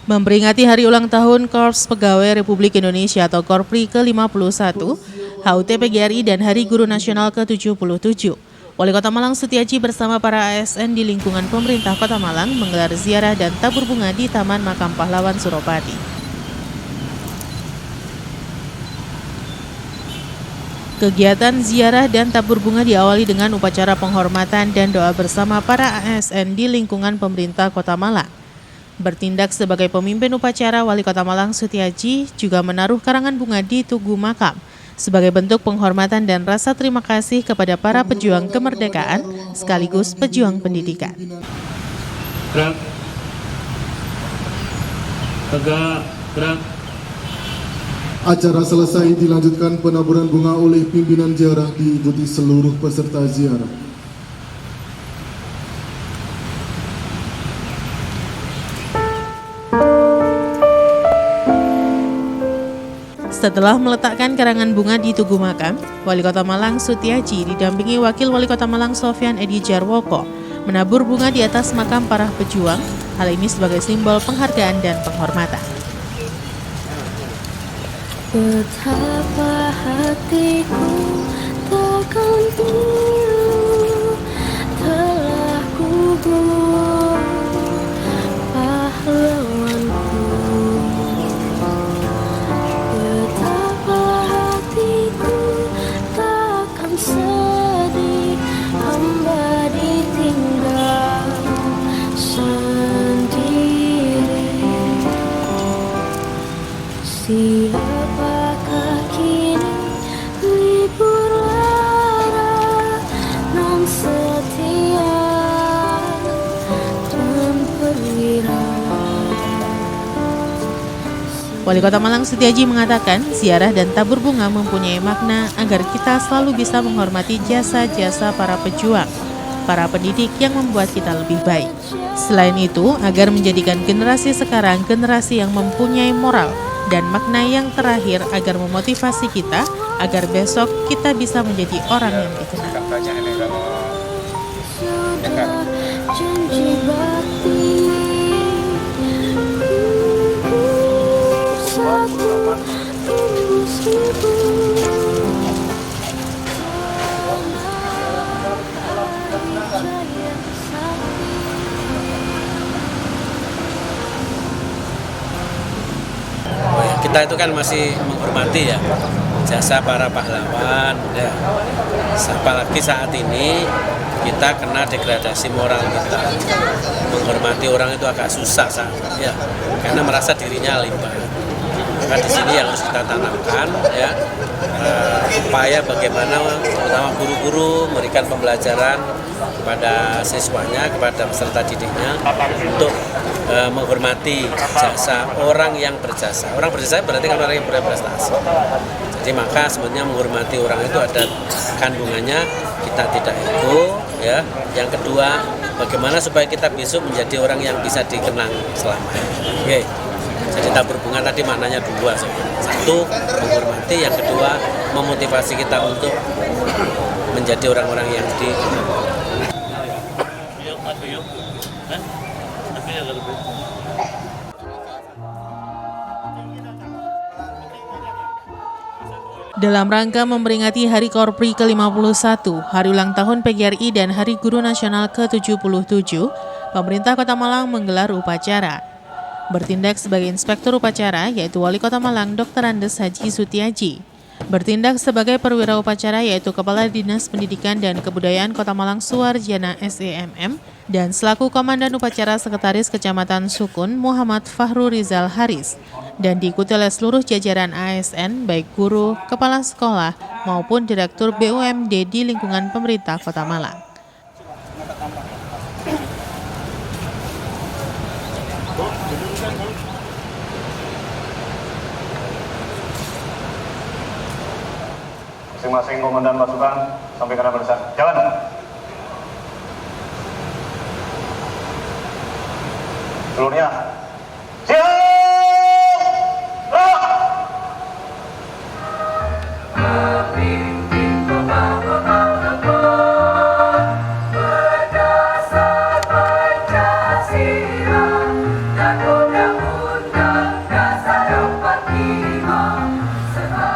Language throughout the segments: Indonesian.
Memperingati hari ulang tahun Korps Pegawai Republik Indonesia atau Korpri ke-51, HUT PGRI dan Hari Guru Nasional ke-77, Wali Kota Malang Sutiaji bersama para ASN di lingkungan pemerintah Kota Malang menggelar ziarah dan tabur bunga di Taman Makam Pahlawan Suropati. Kegiatan ziarah dan tabur bunga diawali dengan upacara penghormatan dan doa bersama para ASN di lingkungan pemerintah Kota Malang. Bertindak sebagai pemimpin upacara, Wali Kota Malang Sutiaji juga menaruh karangan bunga di tugu makam sebagai bentuk penghormatan dan rasa terima kasih kepada para pejuang kemerdekaan sekaligus pejuang pendidikan. Gerak. Tegak, gerak. Acara selesai dilanjutkan penaburan bunga oleh pimpinan ziarah diikuti seluruh peserta ziarah. Setelah meletakkan karangan bunga di tugu makam, Wali Kota Malang Sutiaji didampingi Wakil Wali Kota Malang Sofyan Edi Jarwoko menabur bunga di atas makam para pejuang, hal ini sebagai simbol penghargaan dan penghormatan. Betapa hatiku takkan pilu telah gugur pahlawanku. Betapa hatiku takkan sedih hamba ditinggal sendiri. Siapakah kini libur lara nan setia dan perwira. Wali Kota Malang Sutiaji mengatakan ziarah dan tabur bunga mempunyai makna agar kita selalu bisa menghormati jasa-jasa para pejuang, para pendidik yang membuat kita lebih baik. Selain itu, agar menjadikan generasi sekarang generasi yang mempunyai moral dan makna yang terakhir agar memotivasi kita agar besok kita bisa menjadi orang yang dikenal. Sudah janji bakti satu ilmu seribu. Kita itu kan masih menghormati ya jasa para pahlawan ya. Apalagi saat ini kita kena degradasi moral kita. Menghormati orang itu agak susah ya, karena merasa dirinya limbah. Maka di sini yang harus kita tanamkan ya, upaya bagaimana terutama guru-guru memberikan pembelajaran kepada siswanya, kepada peserta didiknya untuk menghormati jasa orang yang berjasa. Orang berjasa berarti kan orang yang berprestasi. Jadi maka sebenarnya menghormati orang itu ada kandungannya, kita tidak ego ya. Yang kedua, bagaimana supaya kita besok menjadi orang yang bisa dikenang selamanya. Oke. Jadi tabur bunga tadi maknanya dua. Satu, menghormati, yang kedua, memotivasi kita untuk menjadi orang-orang yang dikenang. Dalam rangka memperingati Hari Korpri ke-51, Hari Ulang Tahun PGRI dan Hari Guru Nasional ke-77, pemerintah Kota Malang menggelar upacara. Bertindak sebagai inspektur upacara, yaitu Wali Kota Malang Dr. Andes Haji Sutiaji. Bertindak sebagai perwira upacara, yaitu Kepala Dinas Pendidikan dan Kebudayaan Kota Malang Suwarjana SEMM, dan selaku Komandan Upacara Sekretaris Kecamatan Sukun Muhammad Fahru Rizal Haris, dan diikuti oleh seluruh jajaran ASN, baik guru, kepala sekolah, maupun Direktur BUMD di lingkungan pemerintah Kota Malang. Masing-masing komandan pasukan sampaikan barisan. Jalan. Seluruhnya. Siap. Gerak. Berdasar Pancasila dan Undang-Undang Dasar 45, serta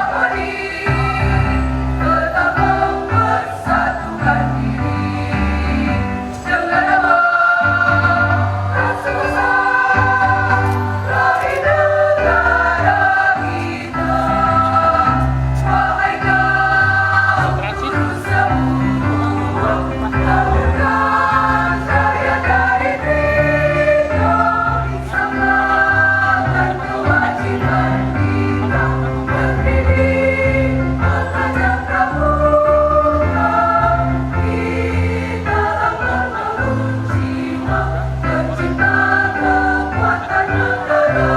tetap mempersatukan diri dengan nama rasa raih negara kita. Wahai kaum semua, lakukan karya dari kita, semangat kewajiban kita mendidik mengajar pramuka. Kita akan membangun jiwa tercipta kekuatan negara.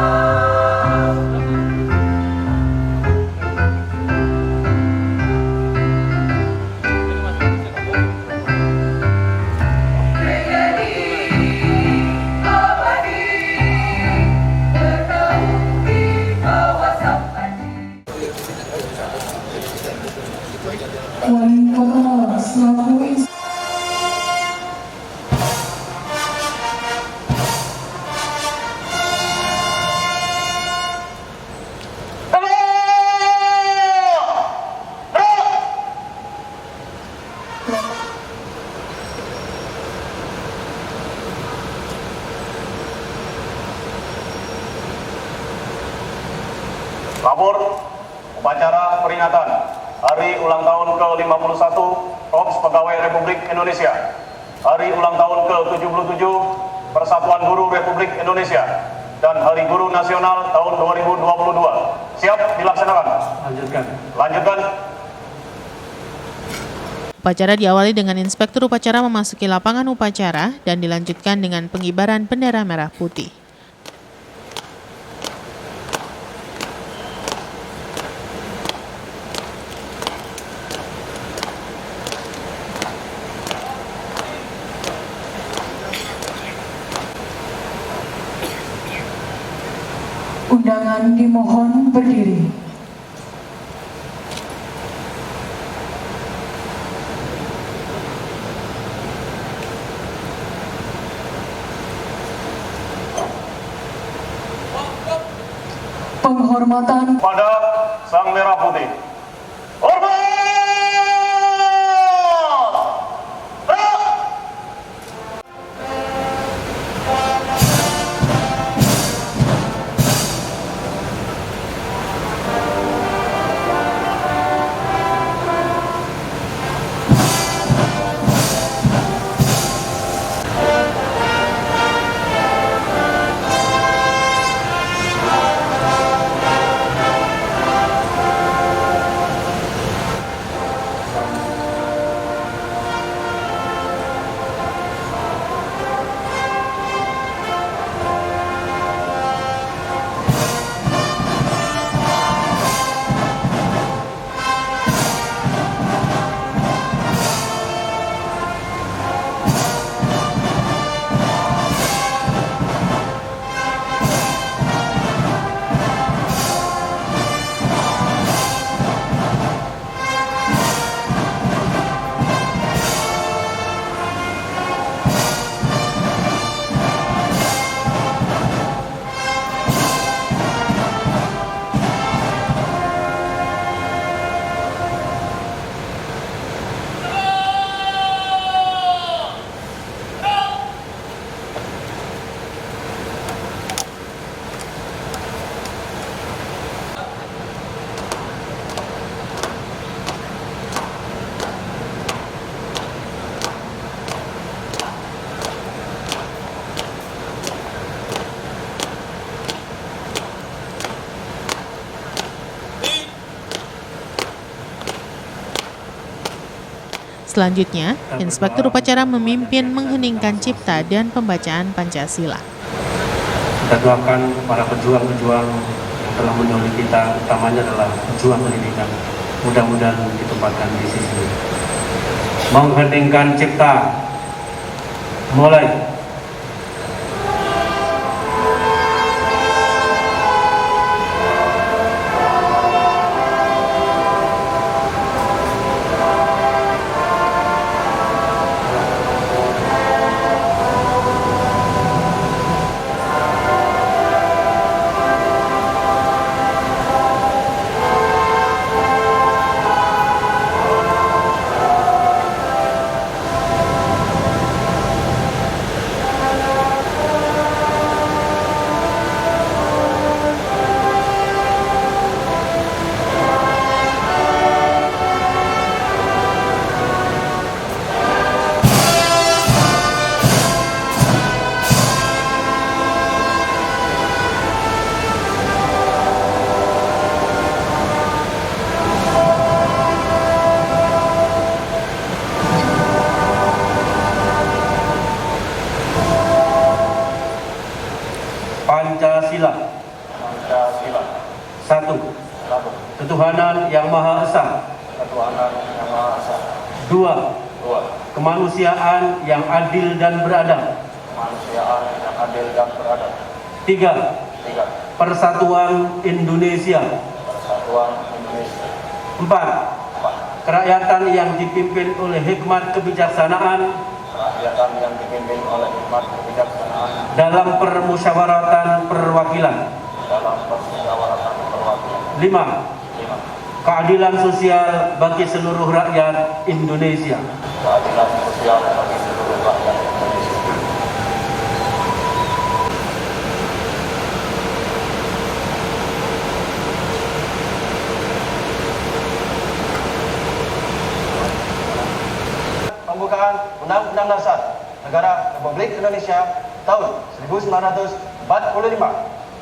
Wali Kota Malang selaku Labor upacara peringatan Hari Ulang Tahun ke-51 Korps Pegawai Republik Indonesia, Hari Ulang Tahun ke-77 Persatuan Guru Republik Indonesia, dan Hari Guru Nasional tahun 2022. Siap dilaksanakan. Lanjutkan. Upacara diawali dengan inspektur upacara memasuki lapangan upacara dan dilanjutkan dengan pengibaran bendera merah putih. undangan dimohon berdiri. Penghormatan pada Sang Merah Putih. Hormat! Selanjutnya, Inspektur Upacara memimpin mengheningkan cipta dan pembacaan Pancasila. Kita doakan para pejuang-pejuang yang telah menolong kita, utamanya adalah pejuang pendidikan. Mudah-mudahan ditempatkan di sisi. Mengheningkan cipta. Mulai. Pancasila. Pancasila. 1. Ketuhanan Yang Maha Esa. Ketuhanan Yang Maha Esa. 2. Kemanusiaan yang adil dan beradab. Kemanusiaan yang adil dan beradab. 3. Persatuan Indonesia. Persatuan Indonesia. 4. Kerakyatan yang dipimpin oleh hikmat kebijaksanaan Kerakyatan yang dipimpin oleh hikmat kebijaksanaan dalam permusyawaratan perwakilan. dalam permusyawaratan perwakilan. 5. Keadilan sosial bagi seluruh rakyat Indonesia. Keadilan sosial bagi seluruh rakyat Indonesia. Pembukaan Undang-Undang Dasar Negara Republik Indonesia tahun 1945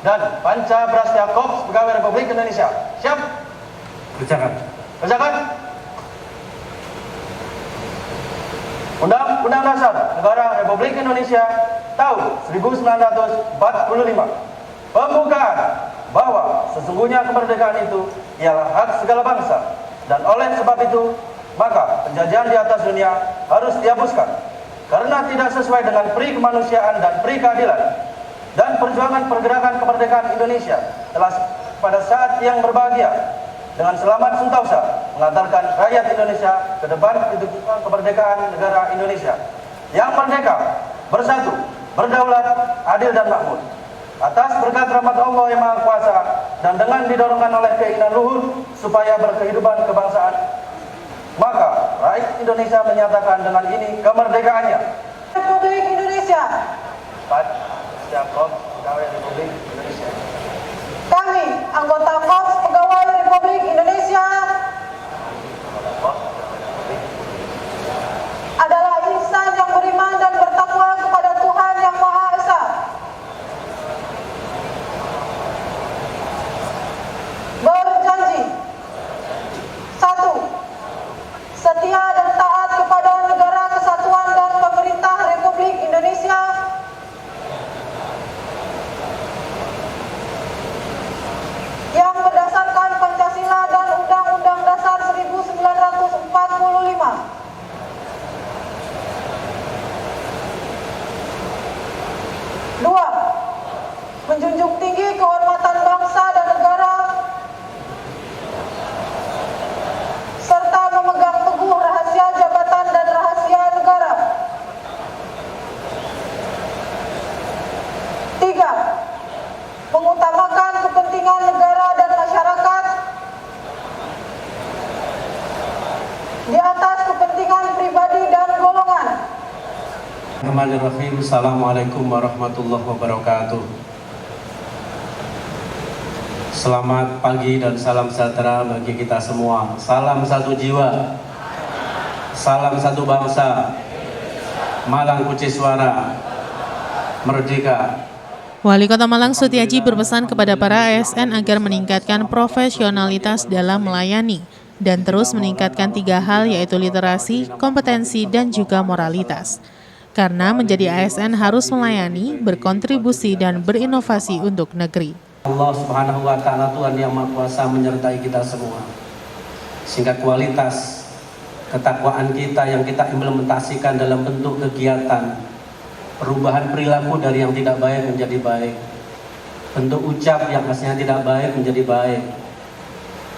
dan Pancabrastia Korps Pegawai Republik Indonesia. Siap? Kerjakan. Kerjakan. Undang-Undang Dasar Negara Republik Indonesia tahun 1945. Pembukaan bahwa sesungguhnya kemerdekaan itu ialah hak segala bangsa dan oleh sebab itu maka penjajahan di atas dunia harus dihapuskan karena tidak sesuai dengan pri kemanusiaan dan pri keadilan, dan perjuangan pergerakan kemerdekaan Indonesia telah pada saat yang berbahagia dengan selamat sentosa mengantarkan rakyat Indonesia ke depan kehidupan kemerdekaan negara Indonesia yang merdeka, bersatu, berdaulat, adil dan makmur. Atas berkat rahmat Allah yang Maha Kuasa dan dengan didorongkan oleh keinginan luhur supaya berkehidupan kebangsaan, maka rakyat Indonesia menyatakan dengan ini kemerdekaannya. Republik Indonesia. Setiap Korps Pegawai Republik Indonesia. Kami, anggota Korps Pegawai Republik Indonesia, adalah insan yang beriman dan bertakwa kepada Tuhan Yang Maha Esa. Berjanji. 1. Setia dan taat kepada Negara Kesatuan dan Pemerintah Republik Indonesia. Yang berdasarkan Pancasila dan Undang-Undang Dasar 1945. 2. Menjunjung tinggi kehormatan bangsa dan negara serta memegang teguh rahasia jabatan dan rahasia negara. 3. Mengutamakan kepentingan negara dan masyarakat di atas kepentingan pribadi dan golongan. Bismillahirrahmanirrahim. Assalamualaikum warahmatullahi wabarakatuh. Selamat pagi dan salam sejahtera bagi kita semua. Salam satu jiwa, salam satu bangsa. Malang Kuci Suara, merdeka. Wali Kota Malang Sutiaji berpesan kepada para ASN agar meningkatkan profesionalitas dalam melayani, dan terus meningkatkan 3 hal yaitu literasi, kompetensi, dan juga moralitas. Karena menjadi ASN harus melayani, berkontribusi, dan berinovasi untuk negeri. Allah Subhanahu wa Ta'ala, Tuhan yang Maha Kuasa, menyertai kita semua, sehingga kualitas ketakwaan kita yang kita implementasikan dalam bentuk kegiatan, perubahan perilaku dari yang tidak baik menjadi baik, bentuk ucap yang aslinya tidak baik menjadi baik,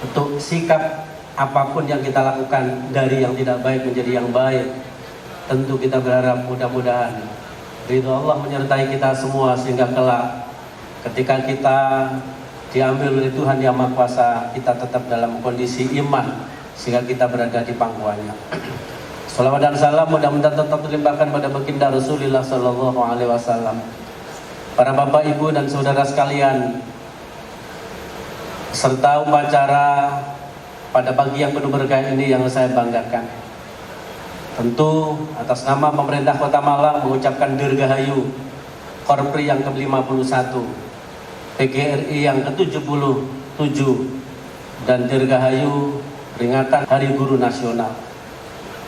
bentuk sikap apapun yang kita lakukan dari yang tidak baik menjadi yang baik. Tentu kita berharap mudah-mudahan ridho Allah menyertai kita semua, sehingga kelak ketika kita diambil oleh Tuhan yang Maha Kuasa, kita tetap dalam kondisi iman, sehingga kita berada di pangkuannya. Salawat dan salam mudah-mudahan tetap dilimpahkan pada baginda Rasulullah Sallallahu Alaihi Wasallam. Para bapak, ibu, dan saudara sekalian, serta upacara pada pagi yang penuh berkah ini yang saya banggakan. Tentu atas nama pemerintah Kota Malang mengucapkan Dirgahayu Korpri yang ke-51, PGRI yang ke-77, dan Dirgahayu peringatan Hari Guru Nasional.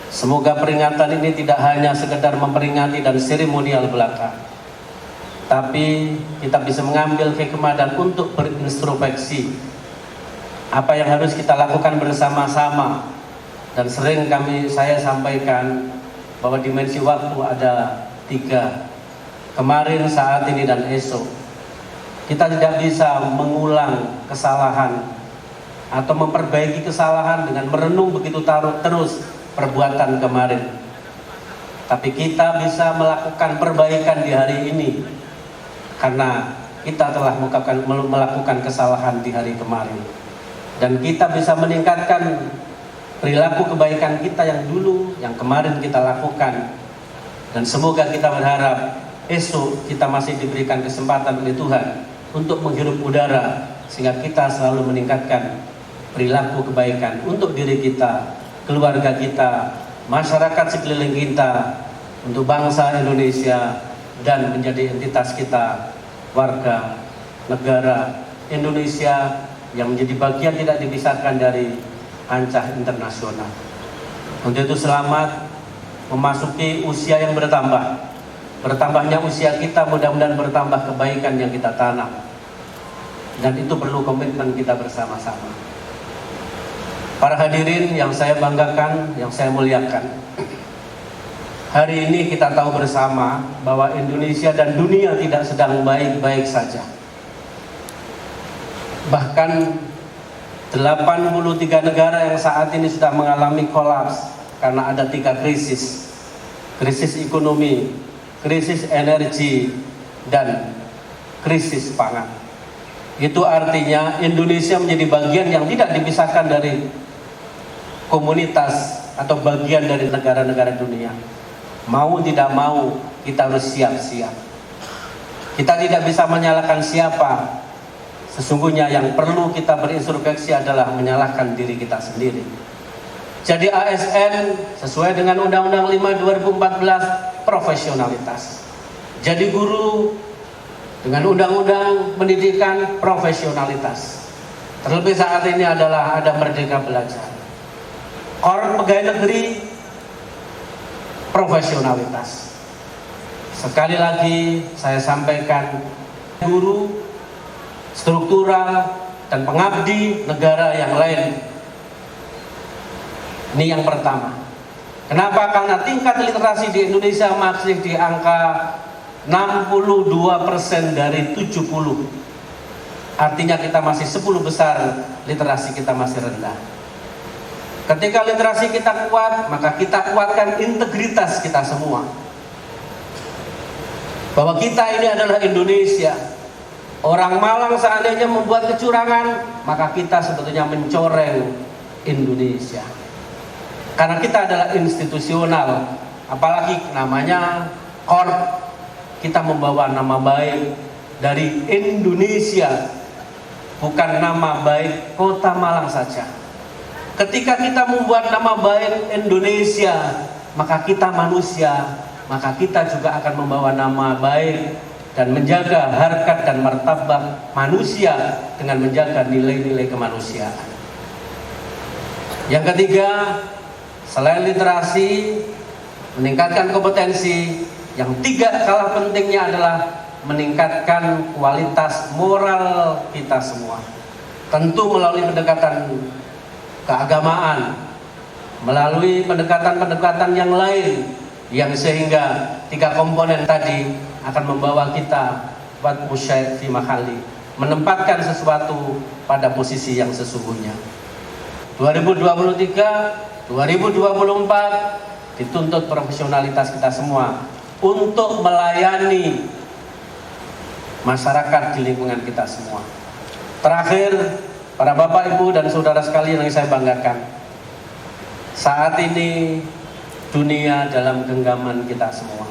Semoga peringatan ini tidak hanya sekedar memperingati dan seremonial belaka, tapi kita bisa mengambil hikmah dan untuk berintrospeksi apa yang harus kita lakukan bersama-sama. Dan sering saya sampaikan bahwa dimensi waktu ada 3, kemarin, saat ini, dan esok. Kita tidak bisa mengulang kesalahan atau memperbaiki kesalahan dengan merenung begitu terus perbuatan kemarin. Tapi kita bisa melakukan perbaikan di hari ini karena kita telah melakukan kesalahan di hari kemarin. Dan kita bisa meningkatkan perilaku kebaikan kita yang dulu, yang kemarin kita lakukan. Dan semoga kita berharap esok kita masih diberikan kesempatan oleh Tuhan untuk menghirup udara, sehingga kita selalu meningkatkan perilaku kebaikan untuk diri kita, keluarga kita, masyarakat sekeliling kita, untuk bangsa Indonesia, dan menjadi entitas kita, warga negara Indonesia yang menjadi bagian tidak dipisahkan dari kancah internasional. Untuk itu selamat memasuki usia yang bertambah. Bertambahnya usia kita, mudah-mudahan bertambah kebaikan yang kita tanam. Dan itu perlu komitmen kita bersama-sama. Para hadirin yang saya banggakan, yang saya muliakan, hari ini kita tahu bersama bahwa Indonesia dan dunia tidak sedang baik-baik saja. Bahkan 83 negara yang saat ini sudah mengalami kolaps karena ada 3 krisis. Krisis ekonomi, krisis energi, dan krisis pangan. Itu artinya Indonesia menjadi bagian yang tidak dipisahkan dari komunitas atau bagian dari negara-negara dunia. Mau tidak mau, kita harus siap-siap. Kita tidak bisa menyalahkan siapa. Sesungguhnya yang perlu kita berintrospeksi adalah menyalahkan diri kita sendiri. Jadi ASN sesuai dengan Undang-Undang 5 2014 profesionalitas. Jadi guru dengan Undang-Undang Pendidikan profesionalitas. Terlebih saat ini adalah ada Merdeka Belajar. Orang pegawai negeri profesionalitas. Sekali lagi saya sampaikan, guru, struktural, dan pengabdi negara yang lain. Ini yang pertama. Kenapa? Karena tingkat literasi di Indonesia masih di angka 62% dari 70. Artinya kita masih 10 besar, literasi kita masih rendah. Ketika literasi kita kuat, maka kita kuatkan integritas kita semua. Bahwa kita ini adalah Indonesia. Orang Malang seandainya membuat kecurangan, maka kita sebetulnya mencoreng Indonesia. Karena kita adalah institusional, apalagi namanya korp, kita membawa nama baik dari Indonesia, bukan nama baik Kota Malang saja. Ketika kita membuat nama baik Indonesia, maka kita manusia, maka kita juga akan membawa nama baik dan menjaga harkat dan martabat manusia dengan menjaga nilai-nilai kemanusiaan. Yang ketiga, selain literasi, meningkatkan kompetensi, yang tidak kalah pentingnya adalah meningkatkan kualitas moral kita semua. Tentu melalui pendekatan keagamaan, melalui pendekatan-pendekatan yang lain, yang sehingga 3 komponen tadi akan membawa kita buat musyai fi mahali, menempatkan sesuatu pada posisi yang sesungguhnya. 2023, 2024 dituntut profesionalitas kita semua untuk melayani masyarakat di lingkungan kita semua. Terakhir, para Bapak, Ibu, dan saudara sekalian yang saya banggakan, saat ini dunia dalam genggaman kita semua.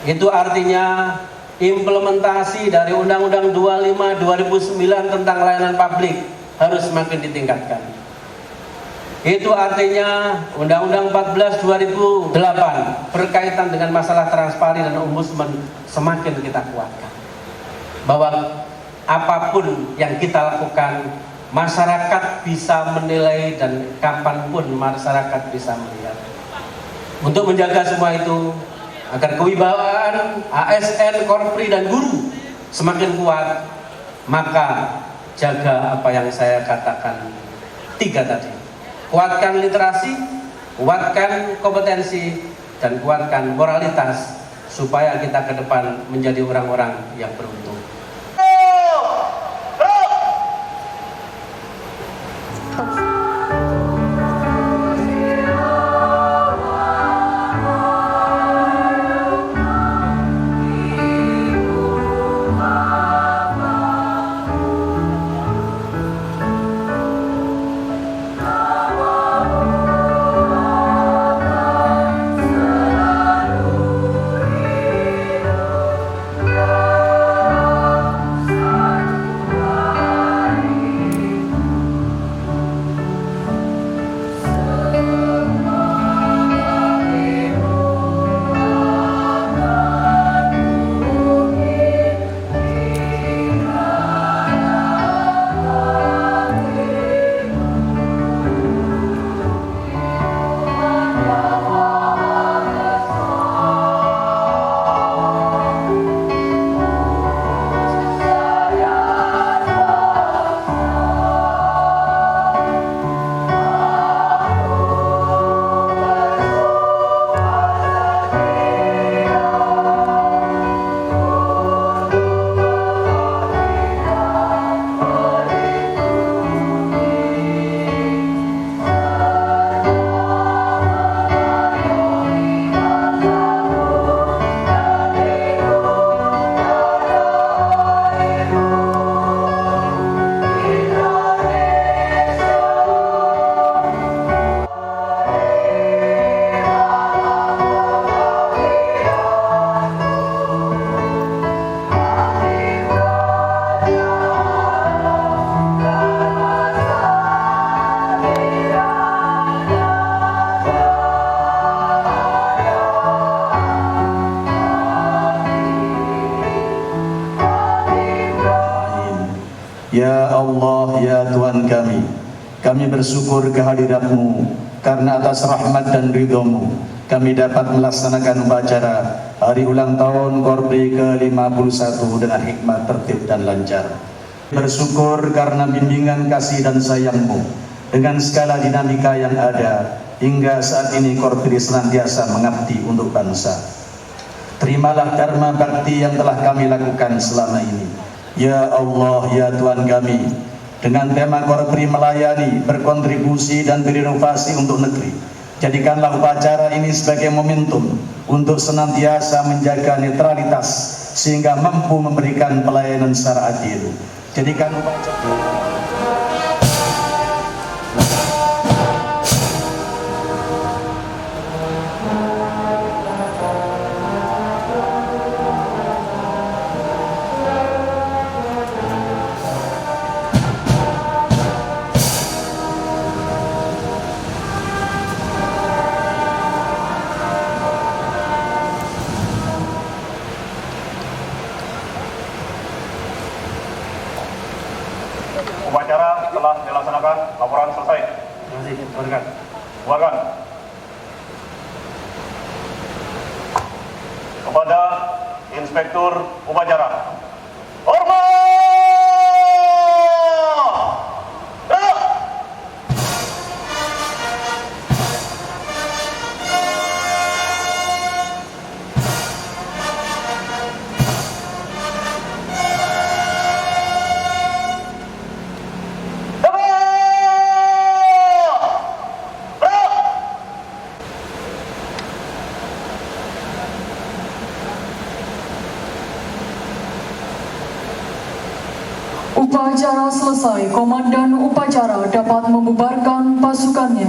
Itu artinya implementasi dari Undang-Undang 25 2009 tentang layanan publik harus semakin ditingkatkan. Itu artinya Undang-Undang 14 2008 berkaitan dengan masalah transparan dan ombudsman semakin kita kuatkan. Bahwa apapun yang kita lakukan, masyarakat bisa menilai dan kapanpun masyarakat bisa melihat. Untuk menjaga semua itu, agar kewibawaan ASN, Korpri, dan guru semakin kuat, maka jaga apa yang saya katakan 3 tadi. Kuatkan literasi, kuatkan kompetensi, dan kuatkan moralitas, supaya kita ke depan menjadi orang-orang yang beruntung. Ya Allah, ya Tuhan kami bersyukur kehadirat-Mu, karena atas rahmat dan ridho-Mu kami dapat melaksanakan upacara hari ulang tahun Korpri ke-51 dengan hikmat, tertib, dan lancar. Bersyukur karena bimbingan kasih dan sayang-Mu dengan segala dinamika yang ada, hingga saat ini Korpri senantiasa mengabdi untuk bangsa. Terimalah dharma bakti yang telah kami lakukan selama ini. Ya Allah, ya Tuhan kami, dengan tema Korpri melayani, berkontribusi, dan berinovasi untuk negeri, jadikanlah upacara ini sebagai momentum untuk senantiasa menjaga netralitas sehingga mampu memberikan pelayanan secara adil. Jadikan upacara Upacara telah dilaksanakan, laporan selesai. Terima kasih. Silakan. Bubarkan. Kepada Inspektur Upacara. Hormat! Gerak! Upacara selesai, Komandan Upacara dapat membubarkan pasukannya.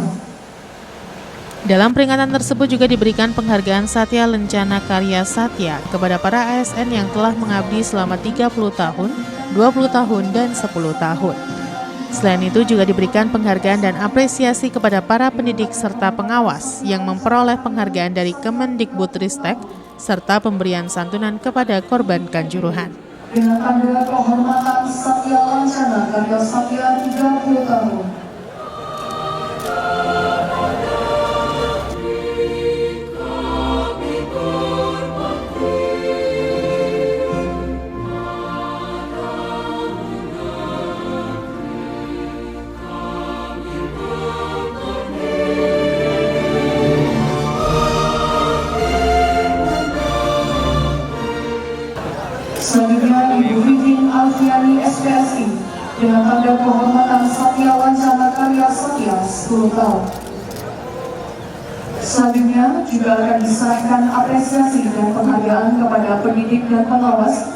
Dalam peringatan tersebut juga diberikan penghargaan Satya Lencana Karya Satya kepada para ASN yang telah mengabdi selama 30 tahun, 20 tahun, dan 10 tahun. Selain itu juga diberikan penghargaan dan apresiasi kepada para pendidik serta pengawas yang memperoleh penghargaan dari Kemendikbudristek serta pemberian santunan kepada korban Kanjuruhan. Dengan tanda kehormatan Satya Lencana Karya Satya 30 tahun. Selanjutnya Ibu Vivian Alfiani SPSI dengan tanda kehormatan Satya Lencana Karya Satya 10 tahun. Selanjutnya juga akan diserahkan apresiasi dan penghargaan kepada pendidik dan pengawas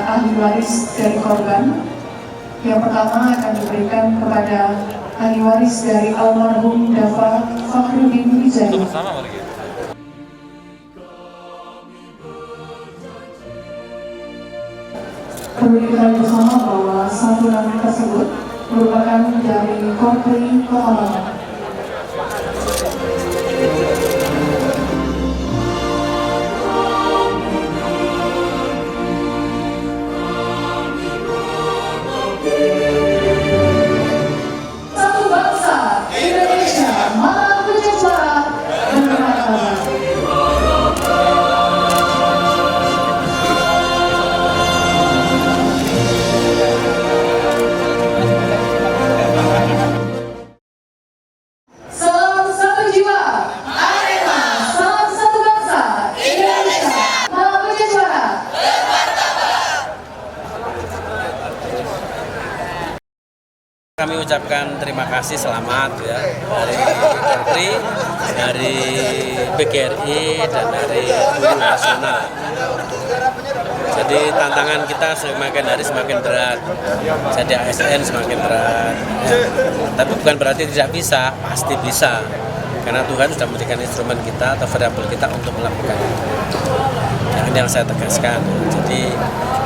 ahli waris dari korban. Yang pertama akan diberikan kepada ahli waris dari almarhum Dafa Fakhruddin Wijaya. Perlu diketahui bersama bahwa santunan tersebut merupakan dari Korpri Kota Malang. Kami ucapkan terima kasih, selamat ya dari Polri, dari PGRI, dan dari Guru Nasional. Jadi tantangan kita semakin hari semakin berat, jadi ASN semakin berat. Ya. Tapi bukan berarti tidak bisa, pasti bisa. Karena Tuhan sudah memberikan instrumen kita atau variabel kita untuk melakukan itu. Yang saya tegaskan. Jadi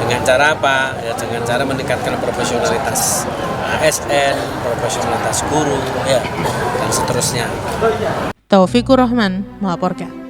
dengan cara apa? Ya dengan cara meningkatkan profesionalitas ASN, profesionalitas guru, ya, dan seterusnya. Taufikur Rahman melaporkan.